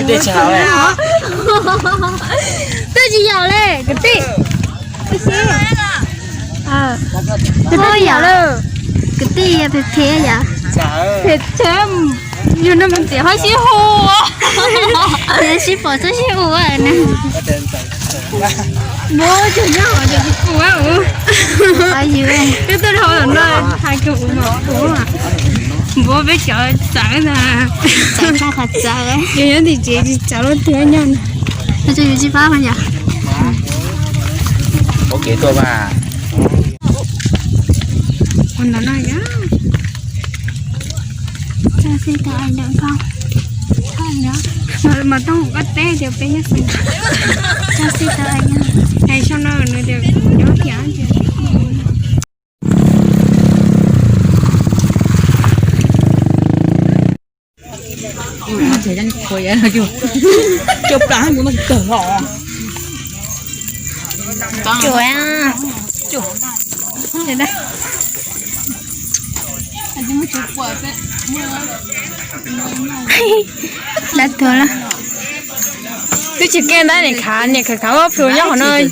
对桥嘞，这就有嘞，个地，这些，这都有了，个地也别撇呀，撇全，有那么点好辛苦哦，这是否这些我呢？我就要我就不玩我，哎呦喂，这都是好人了，还给我嘛。我被叫咋的？咋可咋的？有人的姐姐找了天亮，那就有几八分呀。我给多吧。我拿那呀。这是个爱两高，看呀。mà tao không có té thì bé nhất sinh. Sao xí tao anh nha. Hay sao nó nữa thì nhớ chả chứ. Thời gian khỏe chưa? Chụp đã nhưng mà cỡ họ. Chuột à. Chuột. Thế đây. Đã thừa là cái chiếc kia đấy này khá này khá khá phù nhá họ nói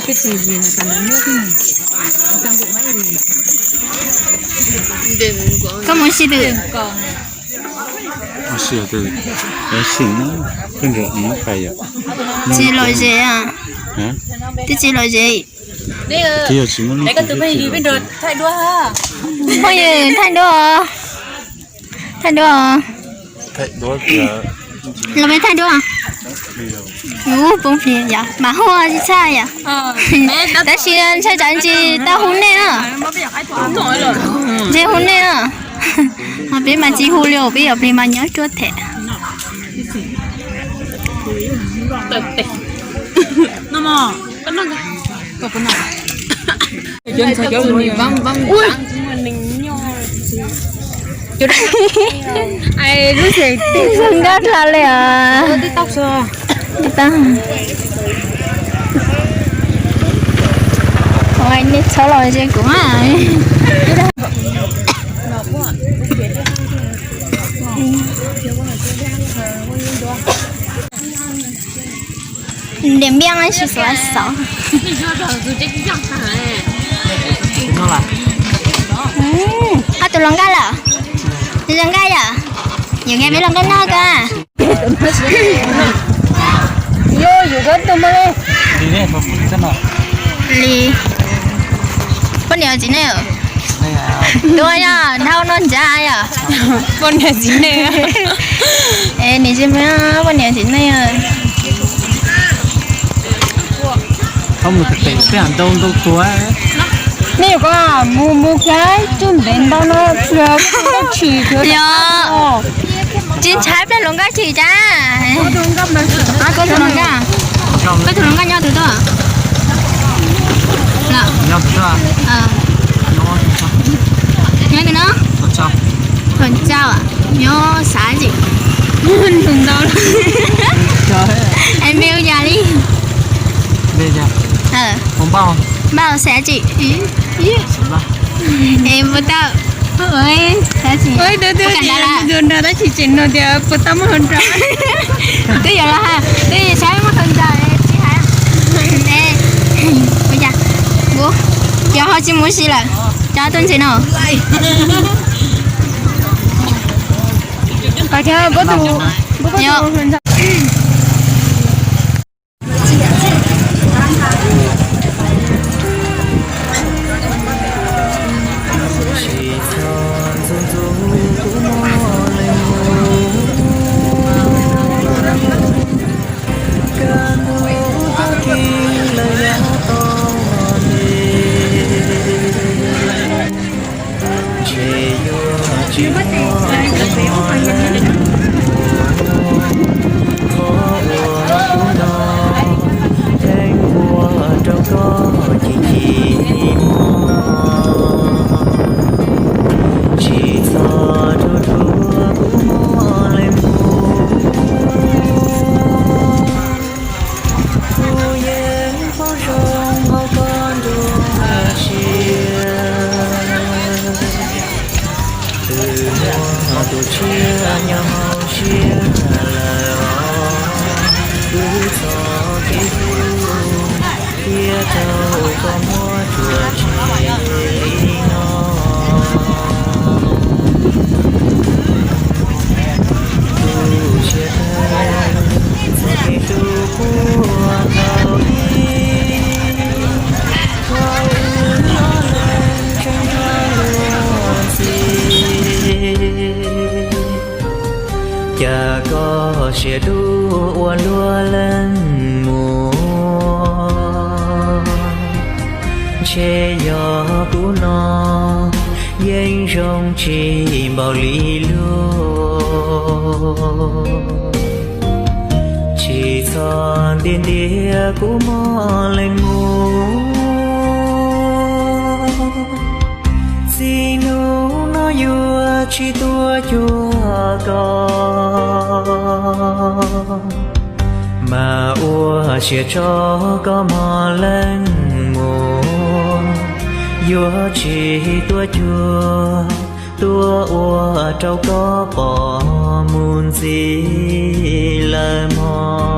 cái gì gì mà toàn là nước này. có muốn xí được.是的，行了，跟着你可以。chỉ loại gì à? Cái chỉ loại gì? Cái gì chỉ muốn cái từ bây đi bên đường thay đua ha. Có gì thay đua? Thay đua? Thay đua kìa. Là mấy thay đua? Bông phì dạ, mà hoa gì sai à? Đã xin sai chẳng gì ta hôn nè à? Chị hôn nè à? Biết mà chị hôn liều, bây giờ bị mà nhớ chuột thế. Nó mà, cái nó cái cái nào? Dân sao kiểu người văng ui. Aiรู้สึก Sưng đất là lẹ. tí tóc xưa. Ta. Ôi, nít số loại gì cũng à. Điểm biang anh chỉ số 6. Nó là. À tụi lần gai là. Tụi lần gai à? Nhiều nghe biết lần gai nào cả. Yo, yo cái tụi mình đi. Đi đây, có phụ chân nào? Lì. Bao nhiêu tiền này? Đây là. Đôi nha, thao non giá à? Con nhà chín này. Ê, nè xem bao nhiêu tiền này à? Không một thực tế cái hàng đông đông túa ấy. Nếu có mua cái chuẩn đến đâu nó chỉ thiếu. Dạ. Chín trái bên luôn cái chỉ cha. Có thằng luôn cả. Có thằng luôn cả nhau từ đó. Là. Nhau từ đó. Nhau từ nó. Phần trao à? Nhớ xả gì? Phần đâu? Em yêu già đi. Đây nha. Không bao. Bao xả chị. Em vừa tao. Ôi, xả chị. Ôi, đường ra đó chỉ chỉnh rồi thì bữa tắm hơn rồi. Cái giờ là ha. Cái giờ sáng mất hơn trời chị hả? Nè. Bây giờ. Bố. Cho họ chỉ muốn gì là cho tôi xin nào. Cái kia bố tụ. Bố tụ hơn rồi. có mua chùa chỉ nó tu chia tay tu của thầu đi thầu nó lên trên luôn gì chả có sẽ đu uốn lúa lên mùa che gió cũ nó yên rong chỉ bao lý lúa chỉ son tiền địa cũ mò lên ngủ xin nó vua chỉ tua chua con mà ua chia cho có mò lên ngủ vua chỉ tua chua tua ua trâu có bỏ muôn gì lời mò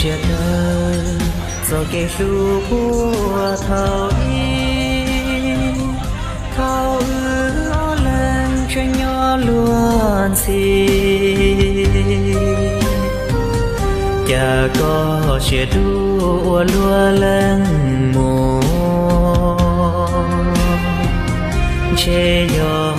chia tay do cái su của thầu ư lên cho nhỏ luôn xì chả có chia đua lúa lên mùa che gió